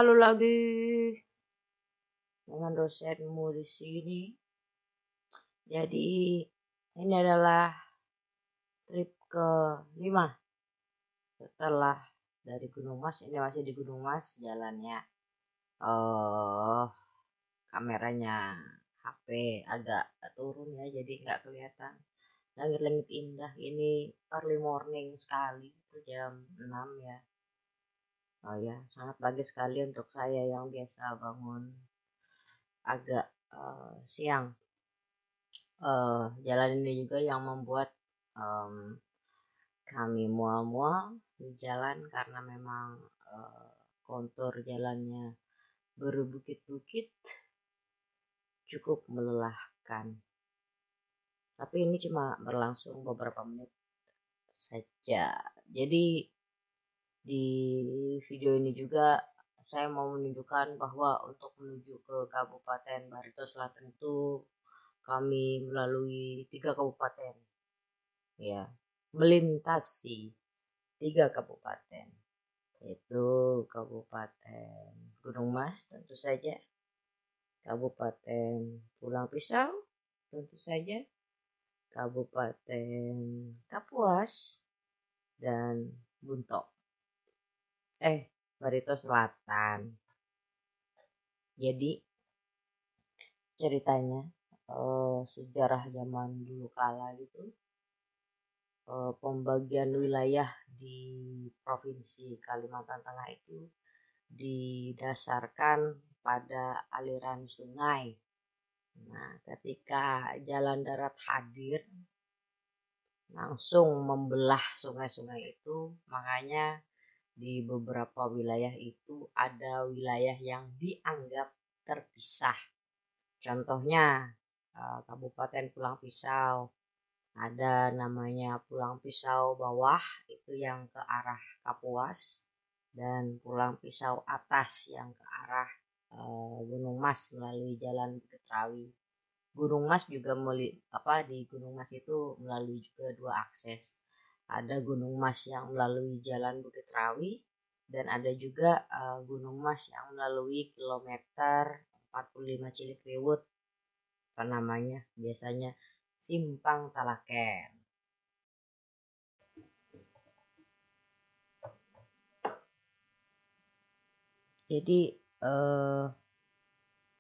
Halo lagi dengan dosenmu di sini. Jadi ini adalah trip ke-5 setelah dari Gunung Mas. Ini masih di Gunung Mas jalannya. Kameranya HP agak turun ya, jadi nggak kelihatan. Langit-langit indah ini early morning sekali, itu jam 6 ya. Oh ya, sangat pagi sekali untuk saya yang biasa bangun agak siang. Jalan ini juga yang membuat kami mual-mual di jalan karena memang kontur jalannya berbukit-bukit, cukup melelahkan. Tapi ini cuma berlangsung beberapa menit saja. Jadi di video ini juga saya mau menunjukkan bahwa untuk menuju ke Kabupaten Barito Selatan itu kami melalui 3 kabupaten ya, melintasi 3 kabupaten, yaitu Kabupaten Gunung Mas tentu saja, Kabupaten Pulang Pisau tentu saja, Kabupaten Kapuas, dan Buntok. Barito Selatan. Jadi ceritanya sejarah zaman dulu kala gitu, pembagian wilayah di Provinsi Kalimantan Tengah itu didasarkan pada aliran sungai. Nah, ketika jalan darat hadir langsung membelah sungai-sungai itu, makanya di beberapa wilayah itu ada wilayah yang dianggap terpisah. Contohnya Kabupaten Pulang Pisau, ada namanya Pulang Pisau Bawah itu yang ke arah Kapuas, dan Pulang Pisau Atas yang ke arah Gunung Mas melalui Jalan Bukit Rawi. Gunung Mas juga di Gunung Mas itu melalui juga 2 akses. Ada Gunung Mas yang melalui Jalan Bukit Rawi, dan ada juga Gunung Mas yang melalui kilometer 45 Cilikriwut, apa namanya biasanya Simpang Talaken. Jadi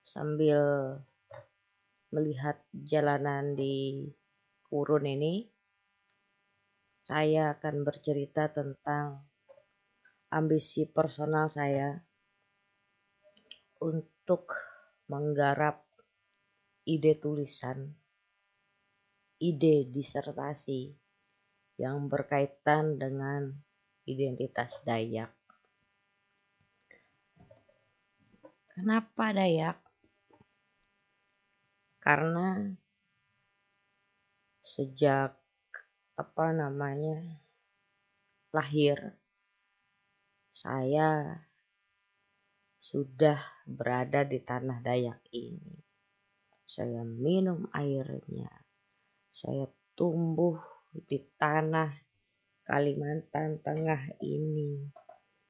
sambil melihat jalanan di Urun ini, saya akan bercerita tentang ambisi personal saya untuk menggarap ide tulisan, ide disertasi yang berkaitan dengan identitas Dayak. Kenapa Dayak? Karena sejak lahir saya sudah berada di tanah Dayak ini. Saya minum airnya, saya tumbuh di tanah Kalimantan Tengah ini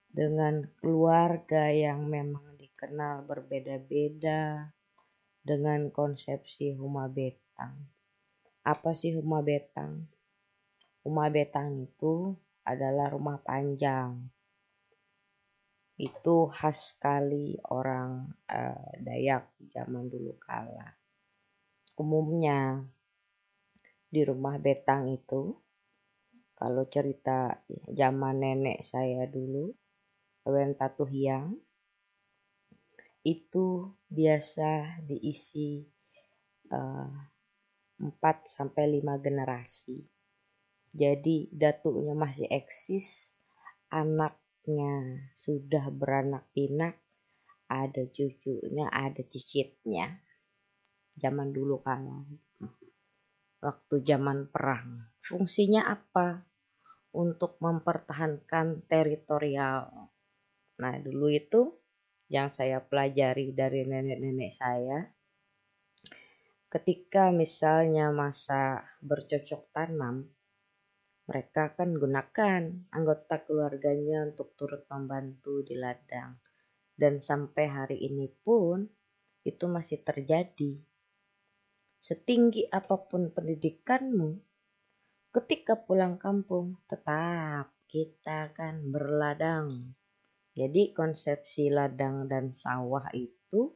dengan keluarga yang memang dikenal berbeda-beda dengan konsepsi Huma Betang. Apa sih Huma Betang? Huma Betang itu adalah rumah panjang. Itu khas sekali orang Dayak zaman dulu kala. Umumnya di rumah betang itu, kalau cerita zaman nenek saya dulu, Ewen Tatuhyang, itu biasa diisi 4-5 generasi. Jadi datuknya masih eksis, anaknya sudah beranak pinak, ada cucunya, ada cicitnya. Zaman dulu kala, waktu zaman perang. Fungsinya apa? Untuk mempertahankan teritorial. Nah, dulu itu yang saya pelajari dari nenek-nenek saya, ketika misalnya masa bercocok tanam, mereka kan gunakan anggota keluarganya untuk turut membantu di ladang. Dan sampai hari ini pun itu masih terjadi. Setinggi apapun pendidikanmu, ketika pulang kampung tetap kita kan berladang. Jadi konsepsi ladang dan sawah itu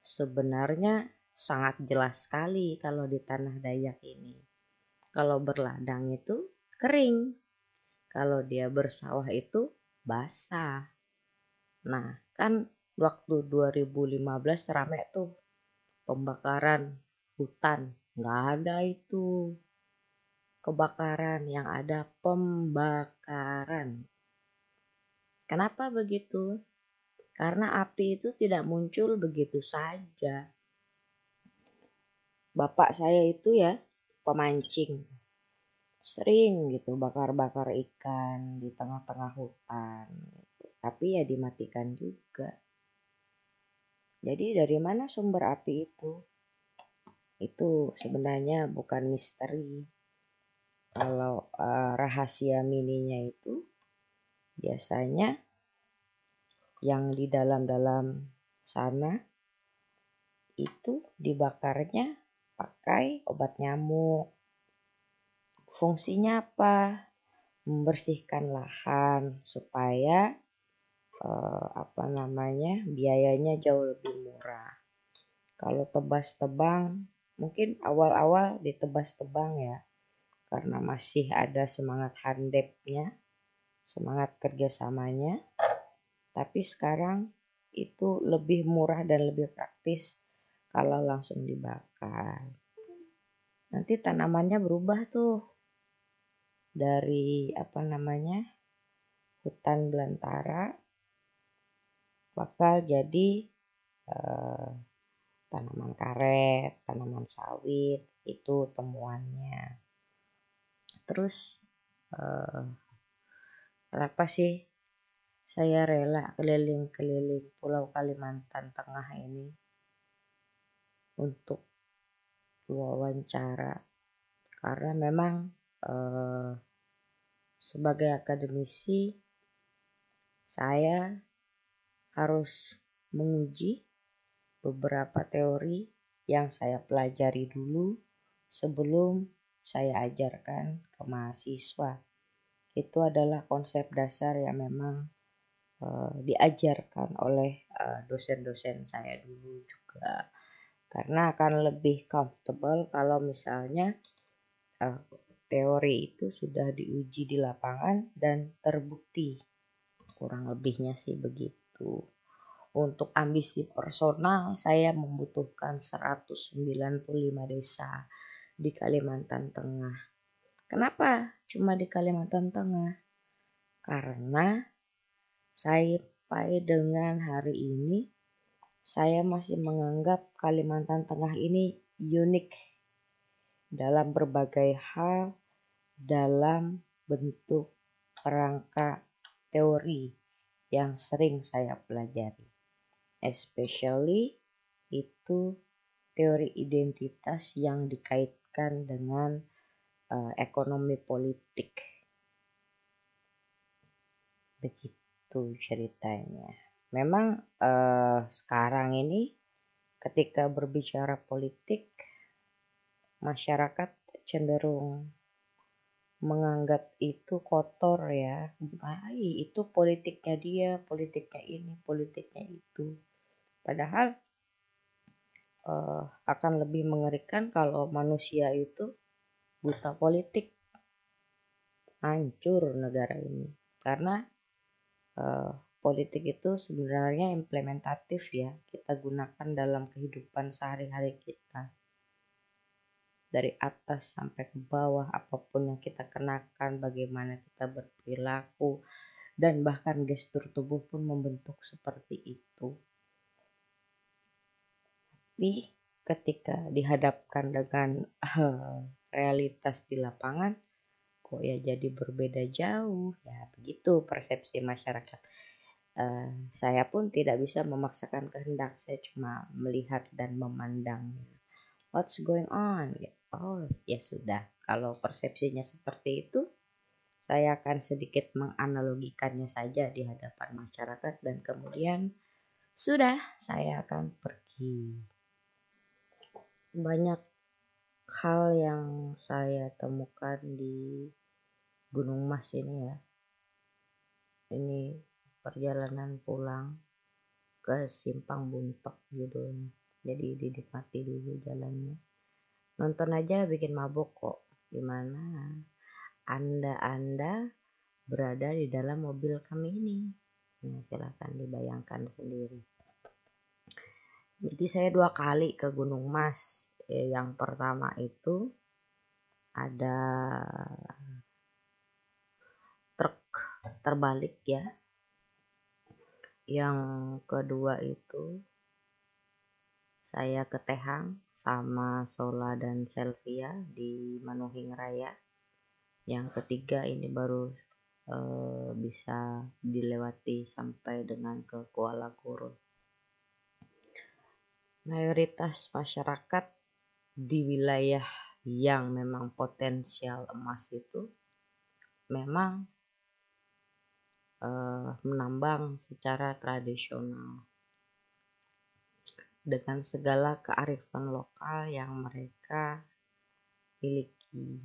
sebenarnya sangat jelas sekali kalau di tanah Dayak ini. Kalau berladang itu kering, kalau dia bersawah itu basah. Nah, kan waktu 2015 rame tuh pembakaran hutan. Nggak ada itu kebakaran, yang ada pembakaran. Kenapa begitu? Karena api itu tidak muncul begitu saja. Bapak saya itu ya pemancing. Sering gitu bakar-bakar ikan di tengah-tengah hutan. Tapi ya dimatikan juga. Jadi dari mana sumber api itu? Itu sebenarnya bukan misteri. Kalau rahasia mininya itu biasanya yang di dalam-dalam sana itu dibakarnya pakai obat nyamuk. Fungsinya apa? Membersihkan lahan supaya biayanya jauh lebih murah. Kalau tebas-tebang, mungkin awal-awal ditebas-tebang ya, karena masih ada semangat handepnya, semangat kerjasamanya. Tapi sekarang itu lebih murah dan lebih praktis kalau langsung dibakar. Nanti tanamannya berubah tuh dari hutan belantara bakal jadi tanaman karet, tanaman sawit, itu temuannya. Terus kenapa sih saya rela keliling-keliling Pulau Kalimantan Tengah ini untuk wawancara? Karena memang sebagai akademisi saya harus menguji beberapa teori yang saya pelajari dulu sebelum saya ajarkan ke mahasiswa. Itu adalah konsep dasar yang memang diajarkan oleh dosen-dosen saya dulu juga. Karena akan lebih comfortable kalau misalnya teori itu sudah diuji di lapangan dan terbukti. Kurang lebihnya sih begitu. Untuk ambisi personal, saya membutuhkan 195 desa di Kalimantan Tengah. Kenapa cuma di Kalimantan Tengah? Karena sampai dengan hari ini, saya masih menganggap Kalimantan Tengah ini unik dalam berbagai hal, dalam bentuk kerangka teori yang sering saya pelajari. Especially itu teori identitas yang dikaitkan dengan ekonomi politik. Begitu ceritanya. Memang sekarang ini ketika berbicara politik, masyarakat cenderung menganggap itu kotor ya. Itu politiknya dia, politiknya ini, politiknya itu. Padahal akan lebih mengerikan kalau manusia itu buta politik. Hancur negara ini. Karena politik itu sebenarnya implementatif ya. Kita gunakan dalam kehidupan sehari-hari kita. Dari atas sampai ke bawah, apapun yang kita kenakan, bagaimana kita berperilaku, dan bahkan gestur tubuh pun membentuk seperti itu. Tapi ketika dihadapkan dengan realitas di lapangan, kok ya jadi berbeda jauh. Ya begitu persepsi masyarakat. Saya pun tidak bisa memaksakan kehendak, saya cuma melihat dan memandangnya. What's going on? Oh ya sudah, kalau persepsinya seperti itu, saya akan sedikit menganalogikannya saja di hadapan masyarakat dan kemudian sudah saya akan pergi. Banyak hal yang saya temukan di Gunung Mas ini ya. Ini perjalanan pulang ke Simpang Buntok judulnya. Jadi dinikmati dulu jalannya. Nonton aja bikin mabuk kok. Gimana Anda berada di dalam mobil kami ini? Nah, silakan dibayangkan sendiri. Jadi saya 2 kali ke Gunung Mas. Yang pertama itu ada truk terbalik ya. Yang kedua itu saya ke Tehang sama Sola dan Selvia di Manuhing Raya. Yang ketiga ini baru bisa dilewati sampai dengan ke Kuala Gurun. Mayoritas masyarakat di wilayah yang memang potensial emas itu memang menambang secara tradisional dengan segala kearifan lokal yang mereka miliki.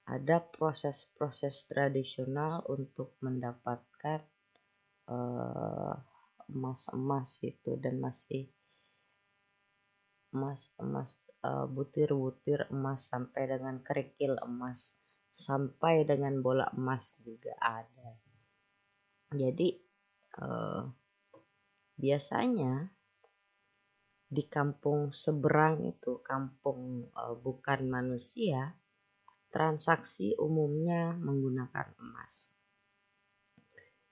Ada proses-proses tradisional untuk mendapatkan emas-emas itu dan masih emas butir-butir emas sampai dengan kerikil emas sampai dengan bola emas juga ada. Jadi biasanya di kampung seberang itu kampung bukan manusia, transaksi umumnya menggunakan emas.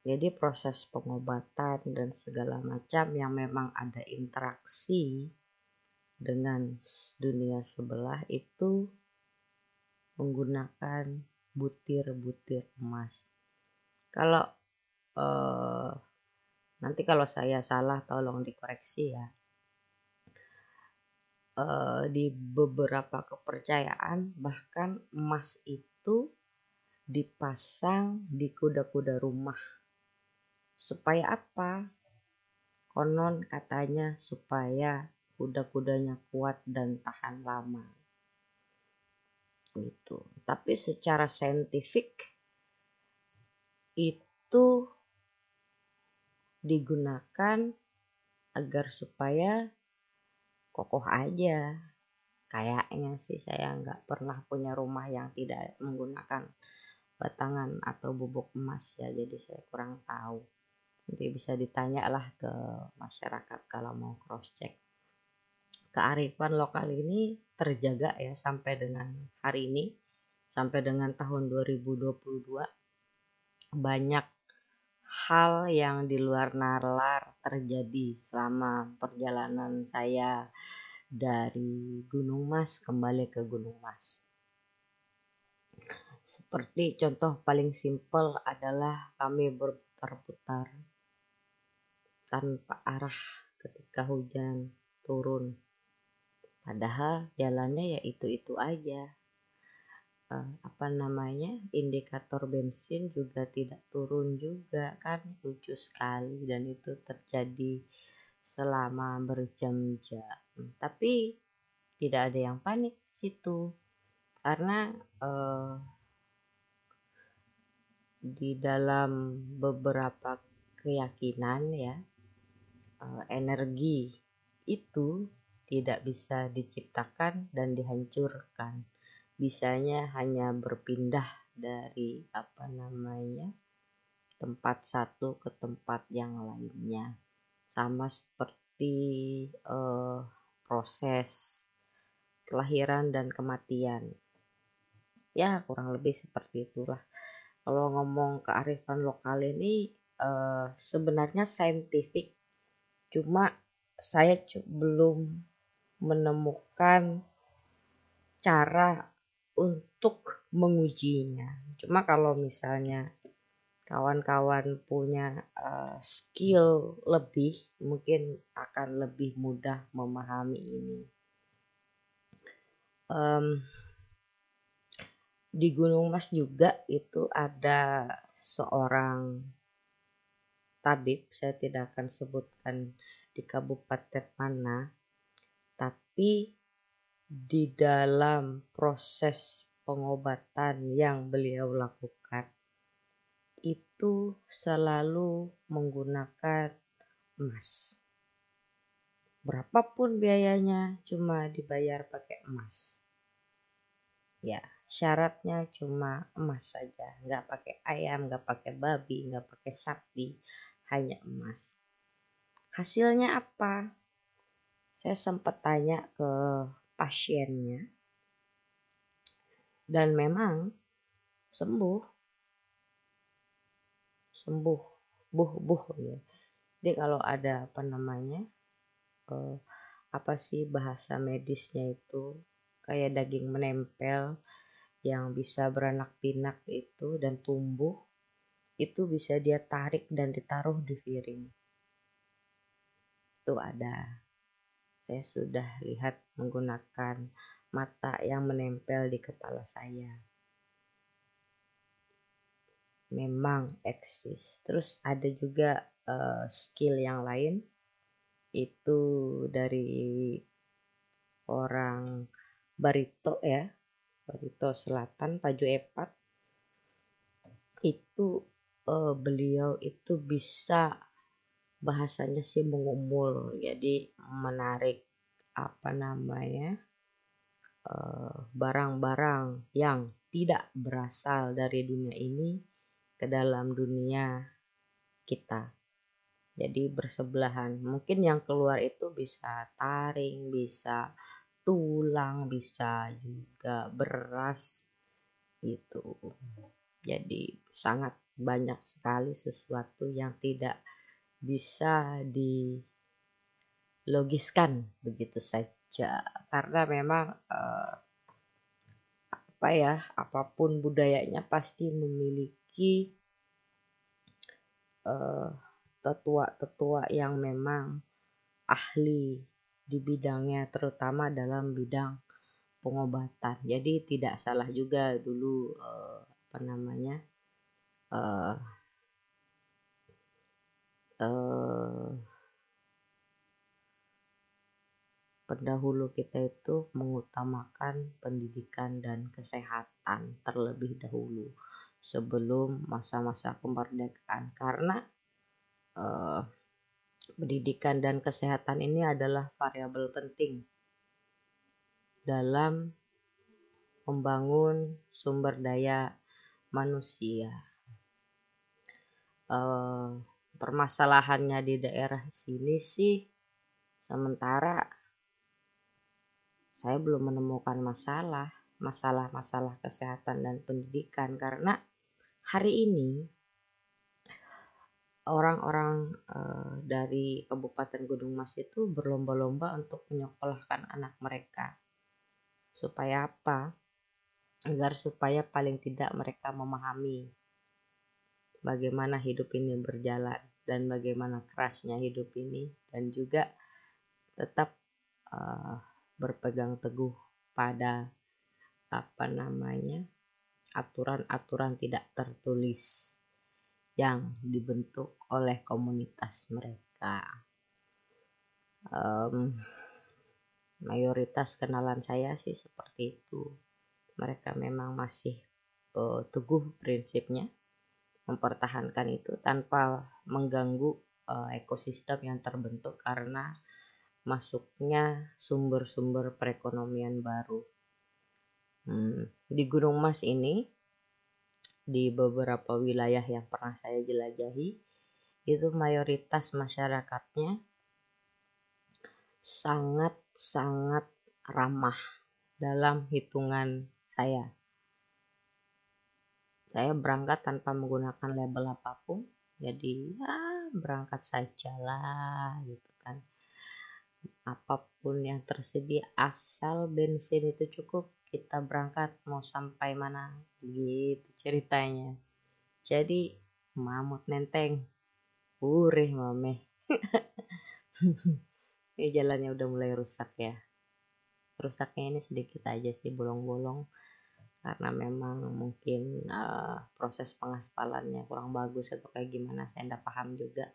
Jadi proses pengobatan dan segala macam yang memang ada interaksi dengan dunia sebelah itu menggunakan butir-butir emas. Kalau nanti kalau saya salah tolong dikoreksi ya. Di beberapa kepercayaan bahkan emas itu dipasang di kuda-kuda rumah. Supaya apa? Konon katanya supaya kuda-kudanya kuat dan tahan lama. Gitu. Tapi secara saintifik itu digunakan agar supaya kokoh aja. Kayaknya sih saya nggak pernah punya rumah yang tidak menggunakan batangan atau bubuk emas ya, jadi saya kurang tahu. Nanti bisa ditanyalah ke masyarakat kalau mau cross check. Kearifan lokal ini terjaga ya sampai dengan hari ini, sampai dengan tahun 2022. Banyak hal yang di luar nalar terjadi selama perjalanan saya dari Gunung Mas kembali ke Gunung Mas. Seperti contoh paling simpel adalah kami berputar-putar tanpa arah ketika hujan turun. Padahal jalannya ya itu-itu aja. Indikator bensin juga tidak turun juga kan, lucu sekali dan itu terjadi selama berjam-jam. Tapi tidak ada yang panik situ karena di dalam beberapa keyakinan ya, energi itu tidak bisa diciptakan dan dihancurkan. Bisanya hanya berpindah dari tempat satu ke tempat yang lainnya. Sama seperti proses kelahiran dan kematian. Ya kurang lebih seperti itulah. Kalau ngomong kearifan lokal ini sebenarnya saintifik, cuma saya belum menemukan cara untuk mengujinya. Cuma kalau misalnya kawan-kawan punya skill lebih, mungkin akan lebih mudah memahami ini. Di Gunung Mas juga itu ada seorang tabib, saya tidak akan sebutkan di kabupaten mana, tapi di dalam proses pengobatan yang beliau lakukan itu selalu menggunakan emas. Berapapun biayanya cuma dibayar pakai emas. Ya, syaratnya cuma emas saja, nggak pakai ayam, nggak pakai babi, nggak pakai sapi, hanya emas. Hasilnya apa? Saya sempat tanya ke pasiennya dan memang sembuh, buh ya. Jadi kalau ada eh, apa sih bahasa medisnya itu, kayak daging menempel yang bisa beranak pinak itu dan tumbuh, itu bisa dia tarik dan ditaruh di piring. Itu ada. Saya sudah lihat menggunakan mata yang menempel di kepala saya. Memang eksis. Terus ada juga skill yang lain, itu dari orang Barito ya, Barito Selatan, Paju Epat. Itu beliau itu bisa, bahasanya sih mengumul, jadi menarik barang-barang yang tidak berasal dari dunia ini ke dalam dunia kita. Jadi bersebelahan. Mungkin yang keluar itu bisa taring, bisa tulang, bisa juga beras gitu. Jadi sangat banyak sekali sesuatu yang tidak bisa dilogiskan begitu saja, karena memang apapun budayanya pasti memiliki tetua-tetua yang memang ahli di bidangnya, terutama dalam bidang pengobatan. Jadi tidak salah juga dulu apa namanya eh, eh, pendahulu kita itu mengutamakan pendidikan dan kesehatan terlebih dahulu sebelum masa-masa kemerdekaan, karena eh, pendidikan dan kesehatan ini adalah variabel penting dalam membangun sumber daya manusia. Permasalahannya di daerah sini sih sementara saya belum menemukan masalah kesehatan dan pendidikan, karena hari ini orang-orang dari Kabupaten Gunung Mas itu berlomba-lomba untuk menyekolahkan anak mereka. Supaya apa? Agar supaya paling tidak mereka memahami bagaimana hidup ini berjalan dan bagaimana kerasnya hidup ini, dan juga tetap berpegang teguh pada aturan-aturan tidak tertulis yang dibentuk oleh komunitas mereka. Mayoritas kenalan saya sih seperti itu. Mereka memang masih teguh prinsipnya, mempertahankan itu tanpa mengganggu ekosistem yang terbentuk karena masuknya sumber-sumber perekonomian baru. Di Gunung Mas ini, di beberapa wilayah yang pernah saya jelajahi, itu mayoritas masyarakatnya sangat-sangat ramah dalam hitungan saya. Saya berangkat tanpa menggunakan label apapun, jadi ya berangkat sajalah gitu kan. Apapun yang tersedia, asal bensin itu cukup, kita berangkat mau sampai mana gitu ceritanya. Jadi mamut nenteng, ureh mameh. Ini jalannya udah mulai rusak ya. Rusaknya ini sedikit aja sih, bolong-bolong. karena memang mungkin proses pengaspalannya kurang bagus atau kayak gimana, saya nggak paham juga.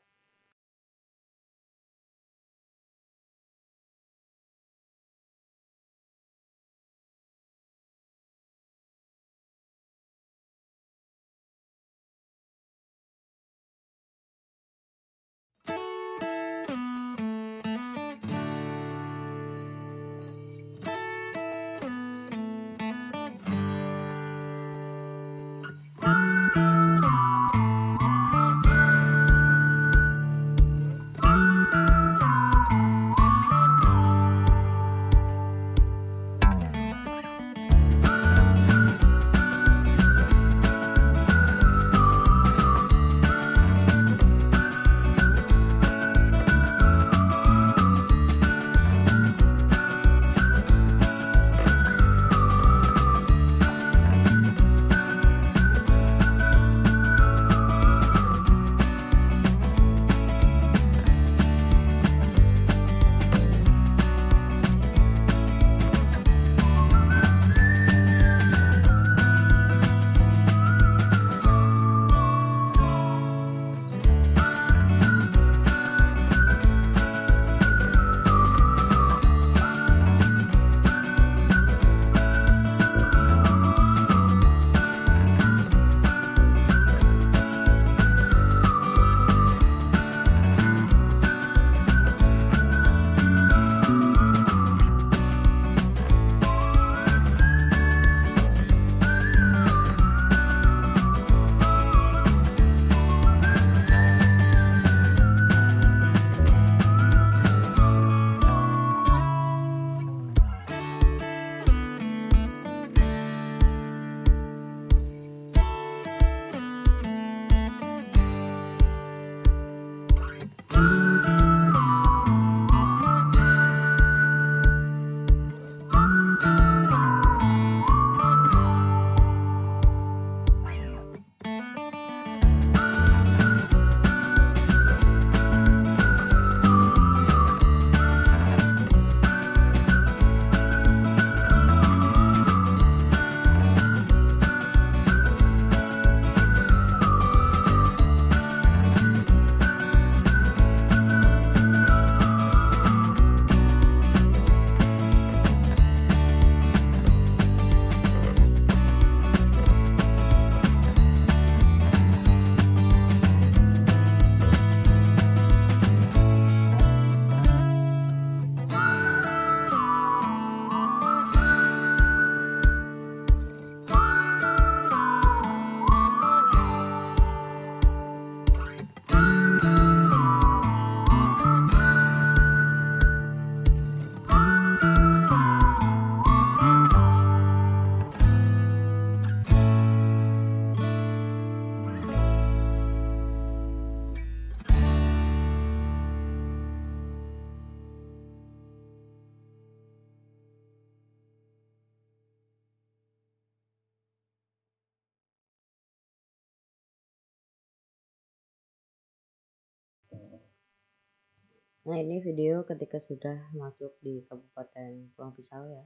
Nah, ini video ketika sudah masuk di Kabupaten Pulang Pisau ya,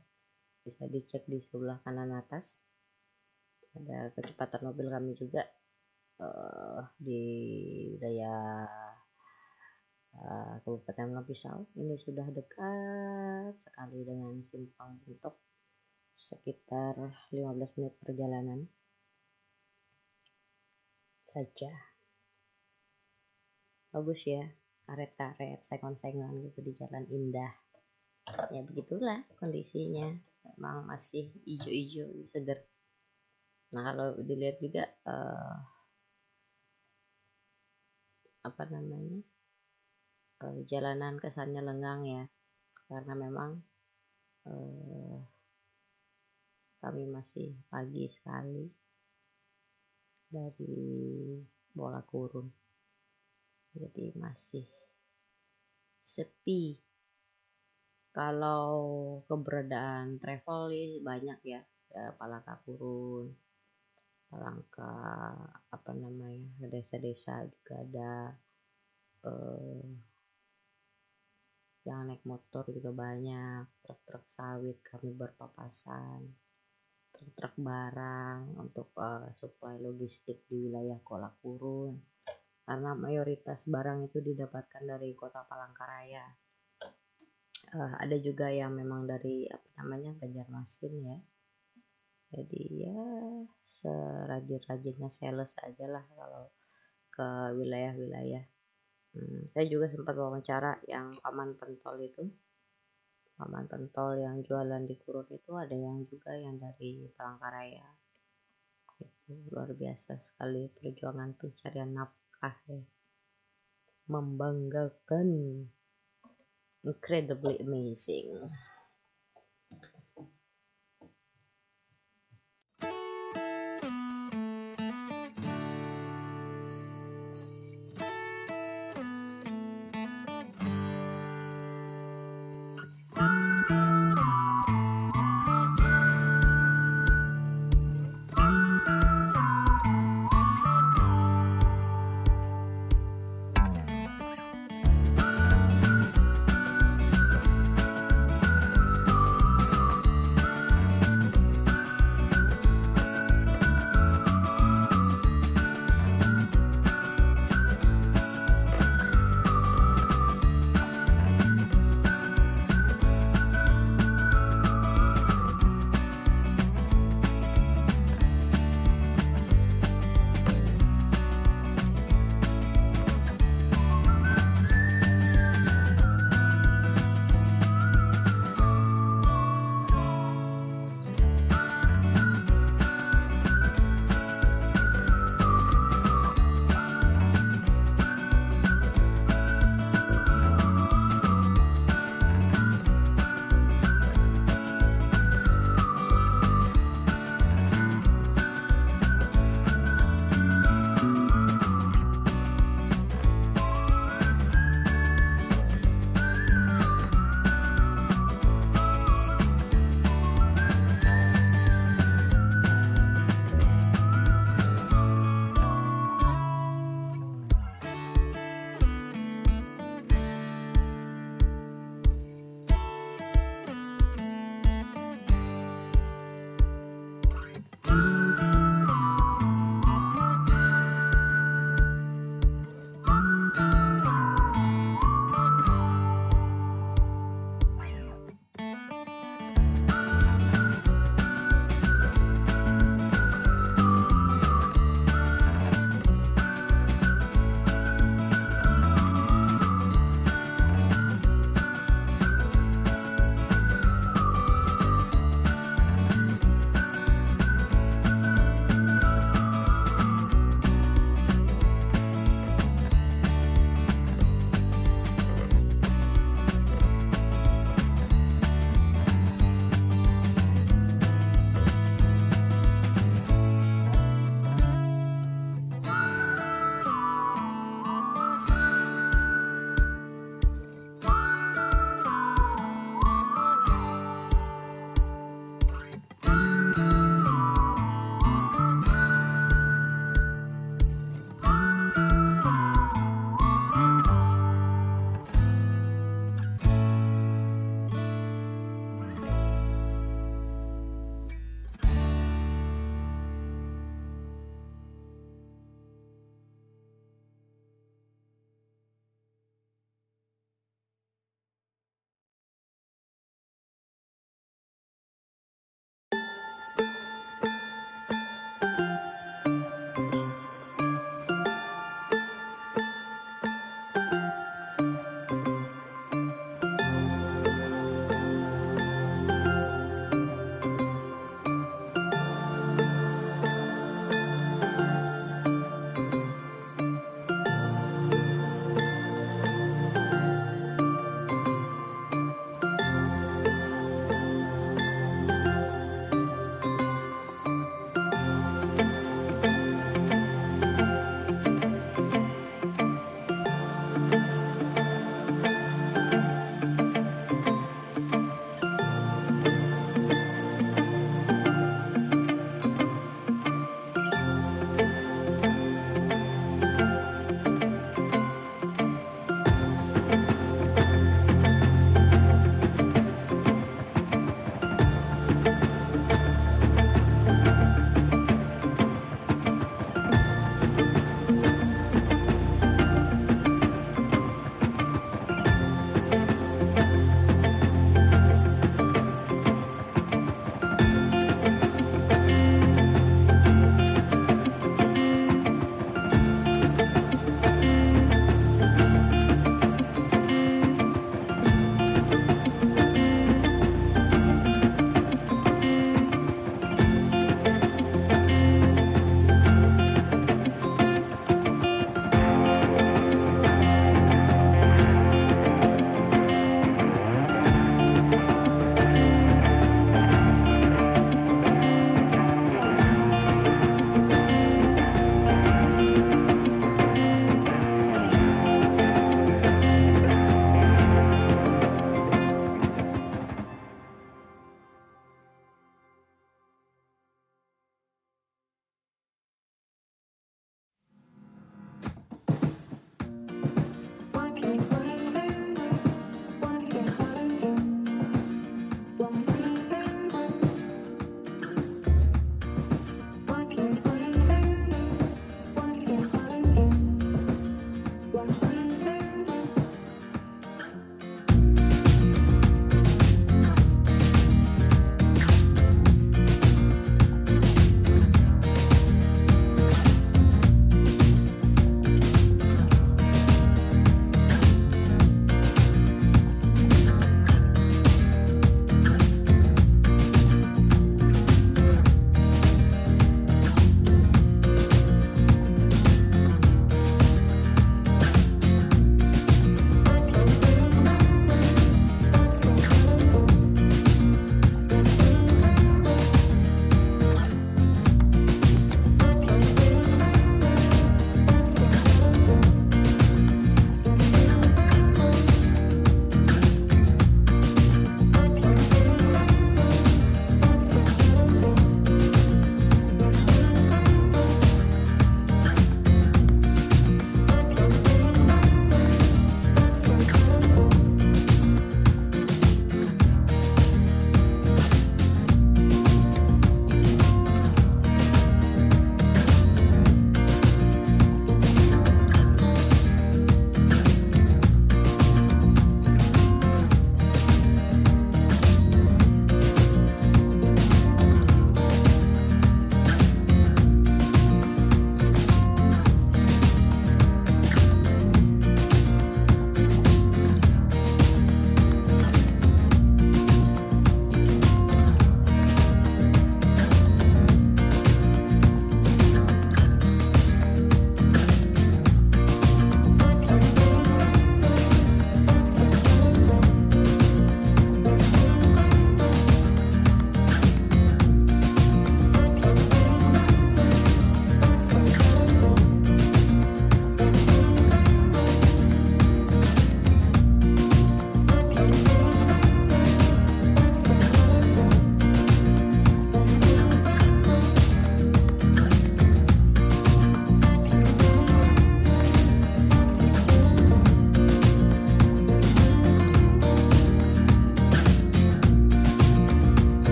bisa dicek di sebelah kanan atas ada kecepatan mobil kami juga di wilayah Kabupaten Pulang Pisau. Ini sudah dekat sekali dengan Simpang Bentok, sekitar 15 menit perjalanan saja. Bagus ya, karet-karet, sengon-sengon gitu di jalan indah. Ya begitulah kondisinya, memang masih hijau-hijau, seger. Nah, kalau dilihat juga jalanan kesannya lengang ya, karena memang kami masih pagi sekali dari Bola Kurun, jadi masih sepi. Kalau keberadaan travel banyak ya, Palaka Kurun, Palangka, desa-desa juga ada, yang naik motor juga banyak, truk-truk sawit kami berpapasan. truk barang untuk suplai logistik di wilayah Kolak Purun, karena mayoritas barang itu didapatkan dari kota Palangkaraya. Ada juga yang memang dari Banjarmasin ya. Jadi ya serajin-rajinnya sales aja lah kalau ke wilayah-wilayah. Saya juga sempat wawancara yang paman pentol itu. Paman pentol yang jualan di Kurun itu ada yang juga yang dari Palangkaraya. Itu luar biasa sekali perjuangan pencarian nafkah ya. Membanggakan. Incredibly amazing.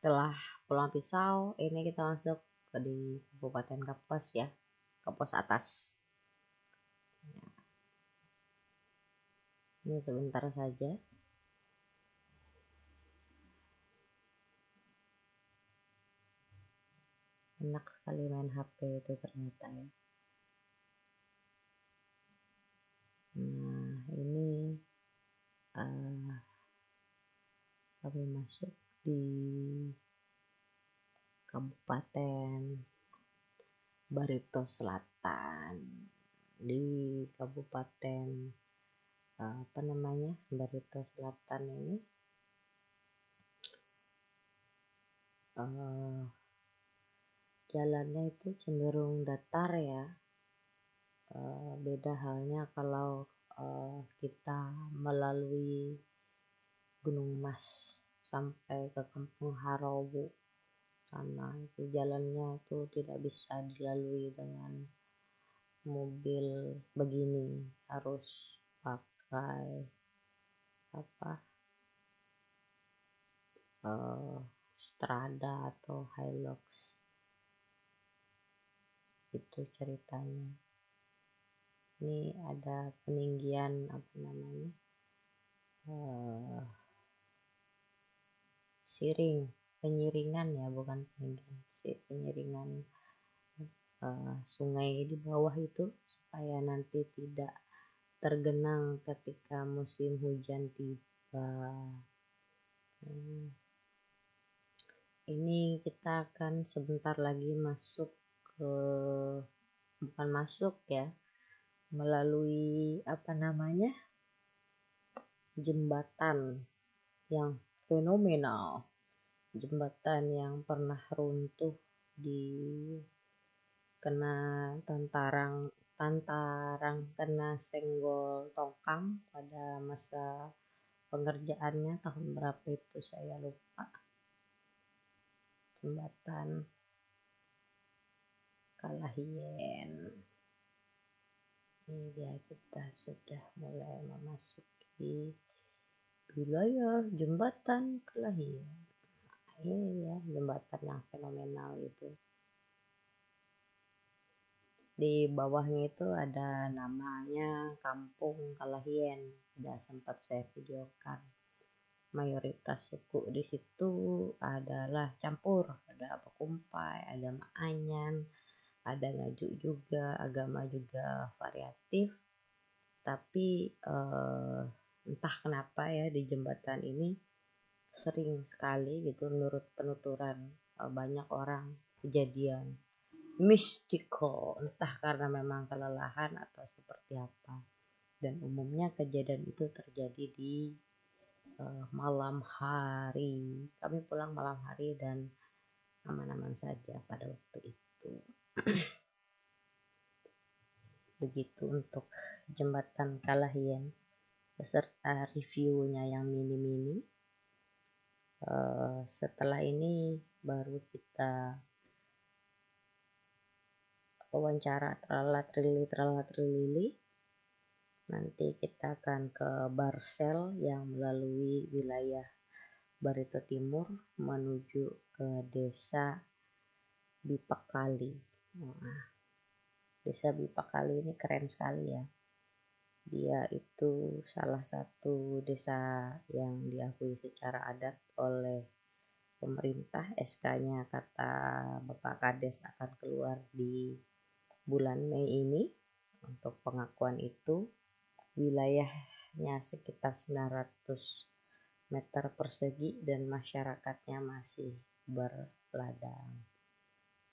Setelah Pulau Pisau, ini kita masuk ke di Kabupaten Kapuas ya, Kapuas Atas. Ini sebentar saja. Enak sekali main HP itu ternyata ya. Nah, ini kami masuk di Kabupaten Barito Selatan. Di Kabupaten Barito Selatan ini jalannya itu cenderung datar ya. Beda halnya kalau kita melalui Gunung Mas sampai ke Kampung Harawu. Sana itu jalannya itu tidak bisa dilalui dengan mobil begini, harus pakai Strada atau Hilux. Itu ceritanya. Ini ada peninggian penyiringan ya, bukan peninggian, penyiringan sungai di bawah itu supaya nanti tidak tergenang ketika musim hujan tiba. Ini kita akan sebentar lagi melalui jembatan yang fenomenal, jembatan yang pernah runtuh di kena kena senggol tongkang pada masa pengerjaannya tahun berapa itu saya lupa. Jembatan Kalahien. Ini dia, kita sudah mulai memasuki wilayah jembatan Kalahien. Ini ya jembatan yang fenomenal itu. Di bawahnya itu ada namanya Kampung Kalahien. Sudah sempat saya videokan. Mayoritas suku di situ adalah campur, ada Pakumpai, ada Maanyan, ada Ngaju juga, agama juga variatif. Tapi entah kenapa ya di jembatan ini sering sekali gitu menurut penuturan banyak orang kejadian mistikal, entah karena memang kelelahan atau seperti apa. Dan umumnya kejadian itu terjadi di malam hari. Kami pulang malam hari dan aman-aman saja pada waktu itu. Begitu untuk jembatan Kalahien beserta reviewnya yang mini-mini. Setelah ini baru kita wawancara tralala-trilili. Nanti kita akan ke Barsel yang melalui wilayah Barito Timur menuju ke desa Bipakali. Desa Bipakali ini keren sekali ya. Dia itu salah satu desa yang diakui secara adat oleh pemerintah. SK-nya kata Bapak Kades akan keluar di bulan Mei ini. Untuk pengakuan itu wilayahnya sekitar 900 meter persegi dan masyarakatnya masih berladang.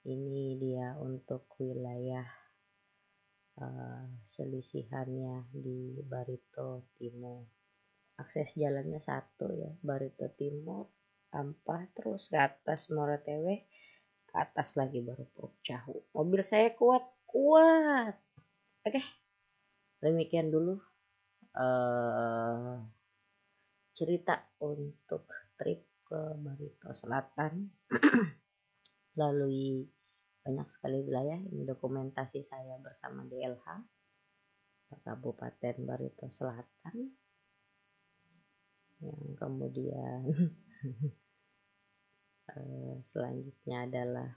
Ini dia untuk wilayah selisihannya di Barito Timur. Akses jalannya satu ya, Barito Timur, Ampah, terus ke atas Moratewe, ke atas lagi baru Puruk Cahu. Mobil saya kuat. Oke, demikian dulu cerita untuk trip ke Barito Selatan melalui banyak sekali wilayah. Ini dokumentasi saya bersama DLH Kabupaten Barito Selatan, yang kemudian Selanjutnya adalah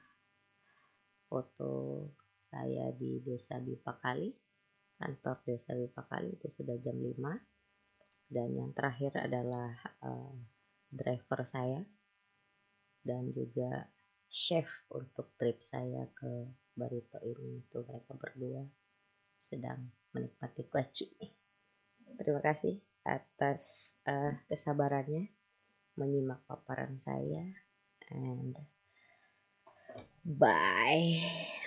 foto saya di Desa Bipakali, kantor Desa Bipakali, itu sudah jam 5. Dan yang terakhir adalah driver saya dan juga chef untuk trip saya ke Barito ini. Itu mereka berdua sedang menikmati kuaci. Terima kasih atas kesabarannya menyimak paparan saya, and bye.